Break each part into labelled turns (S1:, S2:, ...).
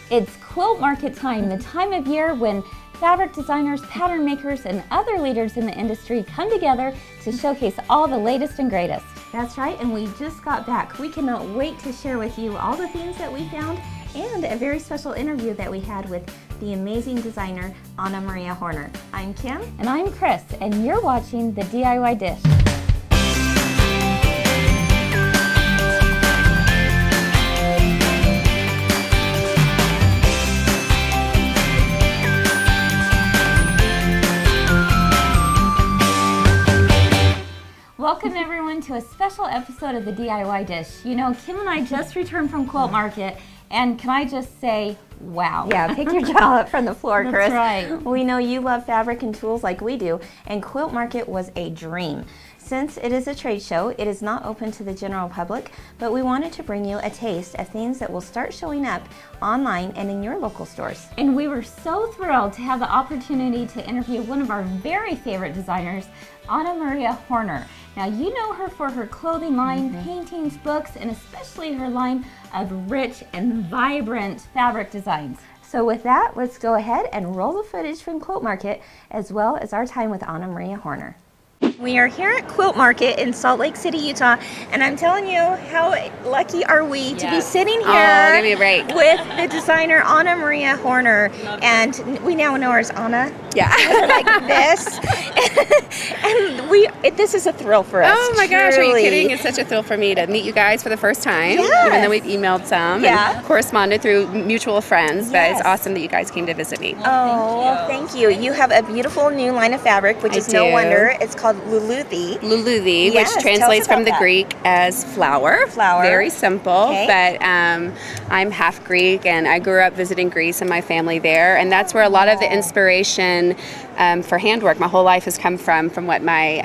S1: It's quilt market time, the time of year when fabric designers, pattern makers, and other leaders in the industry come together to showcase all the latest and greatest.
S2: That's right, and we just got back. We cannot wait to share with you all the themes that we found and a very special interview that we had with the amazing designer Anna Maria Horner. I'm Kim.
S1: And I'm Chris, and you're watching The DIY Dish. Welcome everyone to a special episode of The DIY Dish. You know, Kim and I just returned from Quilt Market, and can I just say, wow.
S2: Yeah, pick your jaw up from the floor, Chris.
S1: That's right.
S2: We know you love fabric and tools like we do, and Quilt Market was a dream. Since it is a trade show, it is not open to the general public, but we wanted to bring you a taste of things that will start showing up online and in your local stores.
S1: And we were so thrilled to have the opportunity to interview one of our very favorite designers, Anna Maria Horner. Now, you know her for her clothing line, paintings, books, and especially her line of rich and vibrant fabric designs.
S2: So with that, let's go ahead and roll the footage from Quilt Market, as well as our time with Anna Maria Horner. We are here at Quilt Market in Salt Lake City, Utah, and I'm telling you, how lucky are we to be sitting here
S3: give me a break.
S2: with the designer Anna Maria Horner, and we now know her as Anna.
S3: Yeah.
S2: Like this. And this is a thrill for us.
S3: Oh my gosh, are you
S2: truly.
S3: kidding? It's such a thrill for me to meet you guys for the first time,
S2: Yes.
S3: even though we've emailed some and corresponded through mutual friends, but it's awesome that you guys came to visit me.
S2: Oh, thank you. You have a beautiful new line of fabric, which is no wonder. It's called Luluthi.
S3: Luluthi,
S2: Yes,
S3: which
S2: tell us
S3: translates from
S2: about
S3: the
S2: that.
S3: Greek as flower.
S2: Flower.
S3: Very simple,
S2: Okay.
S3: but I'm half Greek, and I grew up visiting Greece and my family there, and that's where a lot of the inspiration for handwork my whole life has come from what my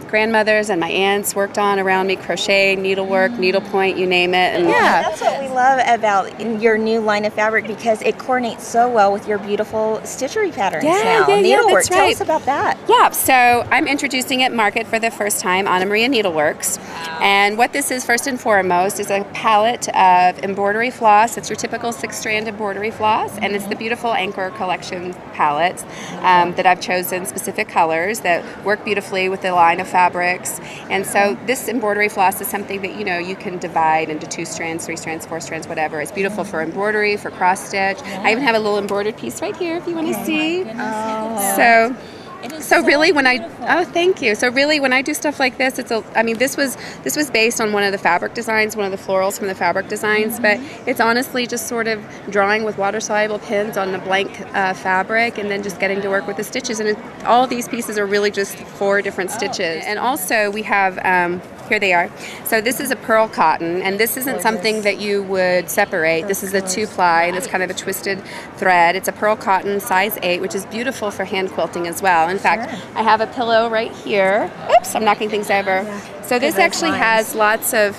S3: grandmothers and my aunts worked on around me: crochet, needlework, needlepoint, you name it. And
S2: That's what we love about your new line of fabric, because it coordinates so well with your beautiful stitchery patterns now. Needlework.
S3: That's right.
S2: Tell us about that.
S3: Yeah, so I'm introducing at market for the first time Anna Maria Needleworks. And what this is, first and foremost, is a palette of embroidery floss. It's your typical 6-strand embroidery floss, and it's the beautiful Anchor Collection palettes that I've chosen specific colors that work beautifully with the line of fabrics. And so this embroidery floss is something that, you know, you can divide into 2 strands, 3 strands, 4 strands, whatever. It's beautiful for embroidery, for cross stitch. I even have a little embroidered piece right here if you want to see. So really, when thank you. So really, when I do stuff like this, this was based on one of the fabric designs, one of the florals from the fabric designs, but it's honestly just sort of drawing with water-soluble pens on the blank fabric, and then just getting to work with the stitches. And all these pieces are really just 4 different stitches. And also we have here they are. So this is a pearl cotton, and this isn't something that you would separate. This is a 2-ply, and it's kind of a twisted thread. It's a pearl cotton size 8, which is beautiful for hand quilting as well. In fact, I have a pillow right here. Oops, I'm knocking things over. So this actually has lots of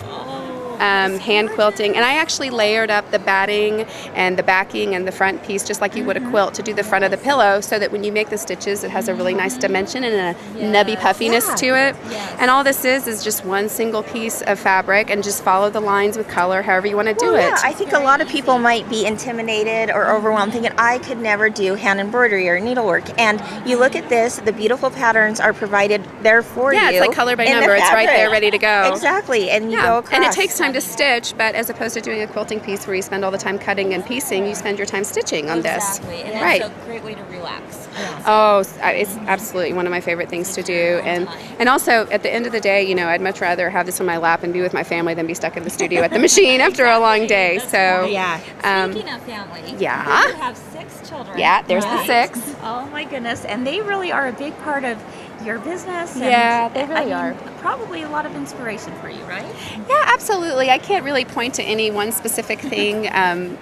S3: hand quilting, and I actually layered up the batting and the backing and the front piece just like you would a quilt to do the front of the pillow, so that when you make the stitches, it has a really nice dimension and a nubby puffiness to it. And all this is just one single piece of fabric, and just follow the lines with color however you want to do it.
S2: I think a lot of people might be intimidated or overwhelmed, thinking I could never do hand embroidery or needlework. And you look at this, the beautiful patterns are provided there for you.
S3: Yeah, it's like color by number. It's right there ready to go.
S2: Exactly, and you go across.
S3: And it takes time to stitch, but as opposed to doing a quilting piece where you spend all the time cutting and piecing, you spend your time stitching on this.
S1: And
S3: right.
S1: It's a great way to relax.
S3: Oh, it's absolutely one of my favorite things to do. And also, at the end of the day, you know, I'd much rather have this on my lap and be with my family than be stuck in the studio at the machine after a long day. So,
S1: Speaking of family, you have 6 children.
S3: Yeah, there's the 6.
S2: Oh my goodness, and they really are a big part of your business.
S3: Yeah, they really are.
S2: Probably a lot of inspiration for you, right?
S3: Yeah, absolutely. I can't really point to any one specific thing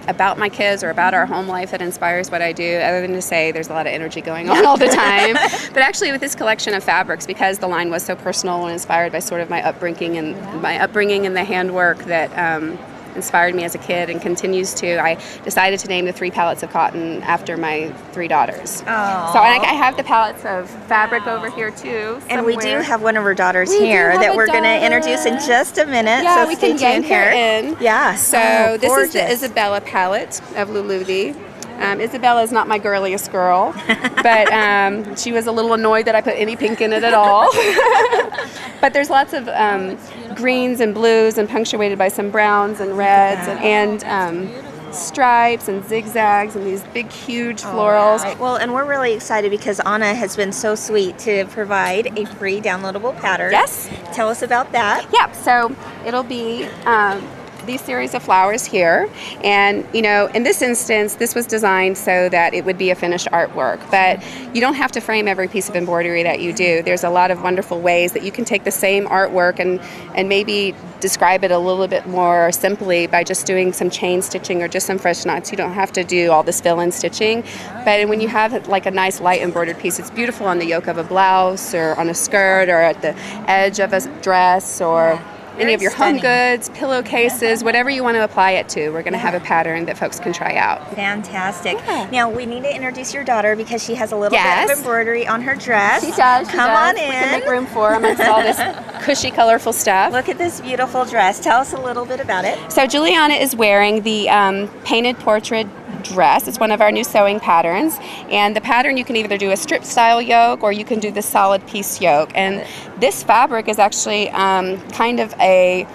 S3: about my kids or about our home life that inspires what I do, other than to say there's a lot of energy going on all the time. But actually, with this collection of fabrics, because the line was so personal and inspired by sort of my upbringing and the handwork, that inspired me as a kid and continues to. I decided to name the 3 pallets of cotton after my 3 daughters.
S2: Oh.
S3: So I have the pallets of fabric over here too.
S2: And we do
S3: somewhere.
S2: have one of our daughters
S3: We do
S2: here
S3: have
S2: that
S3: a
S2: we're going to
S3: daughter.
S2: introduce in just a minute.
S3: Yeah,
S2: so
S3: we
S2: stay
S3: can yank
S2: tuned here.
S3: her in.
S2: Yeah.
S3: So
S2: Oh,
S3: this is the
S2: gorgeous.
S3: Isabella palette of Luluvi. Isabella is not my girliest girl, but she was a little annoyed that I put any pink in it at all. But there's lots of greens and blues and punctuated by some browns and reds and stripes and zigzags and these big, huge florals.
S2: Right. Well, and we're really excited because Anna has been so sweet to provide a free downloadable pattern.
S3: Yes.
S2: Tell us about that.
S3: Yeah, so it'll be these series of flowers here, and in this instance this was designed so that it would be a finished artwork, but you don't have to frame every piece of embroidery that you do. There's a lot of wonderful ways that you can take the same artwork and maybe describe it a little bit more simply by just doing some chain stitching or just some fresh knots. You don't have to do all this fill-in stitching, but when you have like a nice light embroidered piece, it's beautiful on the yoke of a blouse or on a skirt or at the edge of a dress or any of your home goods, pillowcases, whatever you want to apply it to. We're going to have a pattern that folks can try out.
S2: Fantastic.
S3: Yeah.
S2: Now, we need to introduce your daughter because she has a little
S3: Yes.
S2: bit of embroidery on her dress.
S3: She does.
S2: Come on
S3: We can
S2: in.
S3: make room for her amongst all this cushy, colorful stuff.
S2: Look at this beautiful dress. Tell us a little bit about it.
S3: So Juliana is wearing the painted portrait dress. It's one of our new sewing patterns, and the pattern you can either do a strip style yoke or you can do the solid piece yoke, and this fabric is actually kind of a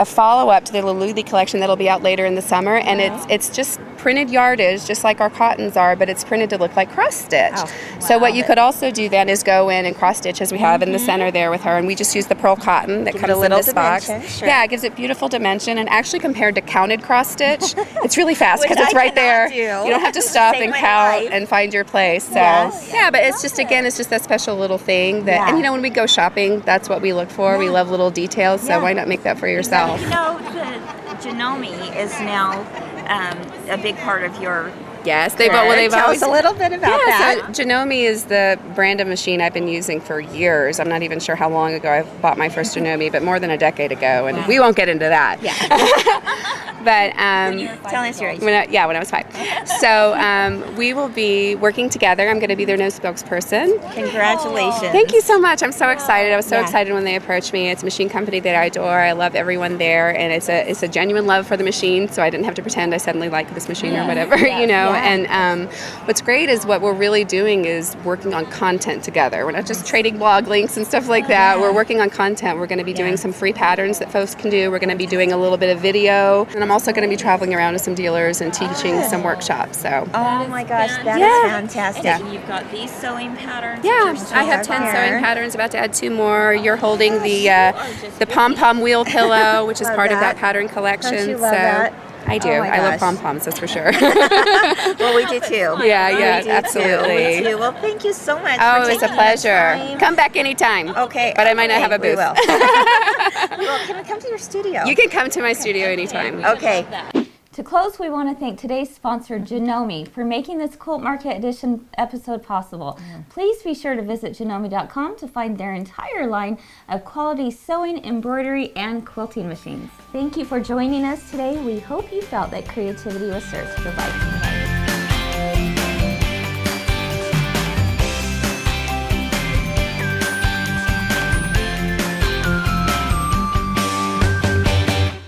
S3: follow-up to the Luluvi collection that'll be out later in the summer, and it's just printed yardage, just like our cottons are, but it's printed to look like cross stitch.
S2: Oh,
S3: So
S2: wow.
S3: what you could also do then is go in and cross stitch as we have in the center there with her, and we just use the pearl cotton that
S2: Give it
S3: comes
S2: a little
S3: in this box.
S2: dimension, sure.
S3: Yeah, it gives it beautiful dimension, and actually compared to counted cross stitch, it's really fast
S2: Which
S3: because it's
S2: I
S3: right there.
S2: cannot do.
S3: You don't have to stop
S2: Save
S3: and
S2: my
S3: count
S2: life.
S3: and find your place. So
S2: Yes.
S3: yeah, but it's just again, it's just that special little thing that,
S2: Yeah.
S3: and when we go shopping, that's what we look for. We love little details, so
S2: Yeah.
S3: why not make that for yourself?
S2: You know, the Janome is now a big part of your.
S3: Yes, they've
S2: Tell
S3: always.
S2: us a little bit about that.
S3: So Janome is the brand of machine I've been using for years. I'm not even sure how long ago I bought my first Janome, but more than a decade ago, and we won't get into that.
S2: Yeah.
S3: But
S2: Tell us your age.
S3: when I was 5. So we will be working together. I'm going to be their new spokesperson.
S2: Congratulations.
S3: Thank you so much. I'm so excited. I was so
S2: Yeah.
S3: excited when they approached me. It's a machine company that I adore. I love everyone there, and it's a genuine love for the machine. So I didn't have to pretend I suddenly like this machine or whatever,
S2: Yeah.
S3: And what's great is what we're really doing is working on content together. We're not just trading blog links and stuff like that. We're working on content. We're going to be doing some free patterns that folks can do. We're going to be doing a little bit of video, and I'm also going to be traveling around to some dealers and teaching some workshops. So.
S2: Oh my gosh, that is
S3: Yeah.
S2: fantastic.
S3: Yeah.
S2: You've got these sewing patterns.
S3: Yeah, I have 10 sewing patterns, about to add 2 more. You're holding the pom-pom wheel pillow, which is
S2: Love
S3: part of
S2: that.
S3: that pattern collection.
S2: Don't you love
S3: so
S2: that?
S3: I do.
S2: Oh my
S3: I love
S2: gosh.
S3: pom-poms, that's for sure.
S2: Well, we do too.
S3: Yeah,
S2: We
S3: yeah,
S2: do
S3: absolutely.
S2: Too. We do. Well, thank you so much.
S3: Oh,
S2: for
S3: it's a
S2: taking the
S3: pleasure.
S2: time.
S3: Come back anytime.
S2: Okay.
S3: But I might not
S2: okay,
S3: have a
S2: we
S3: booth.
S2: will. Well, can we come to your studio?
S3: You can come to my studio anytime.
S2: Okay.
S1: To close, we want to thank today's sponsor, Janome, for making this Quilt Market Edition episode possible. Please be sure to visit janome.com to find their entire line of quality sewing, embroidery, and quilting machines. Thank you for joining us today. We hope you felt that creativity was served. Bye-bye.